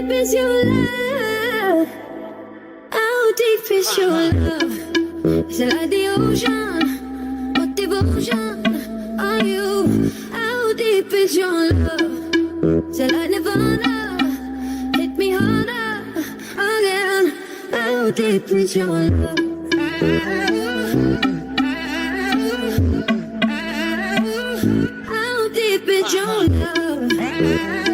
deep is your love? How deep is your love? Is it like the ocean? What devotion are you? How deep is your love? Is it like Nirvana? Hit me harder again. How deep is your love? How deep is your love?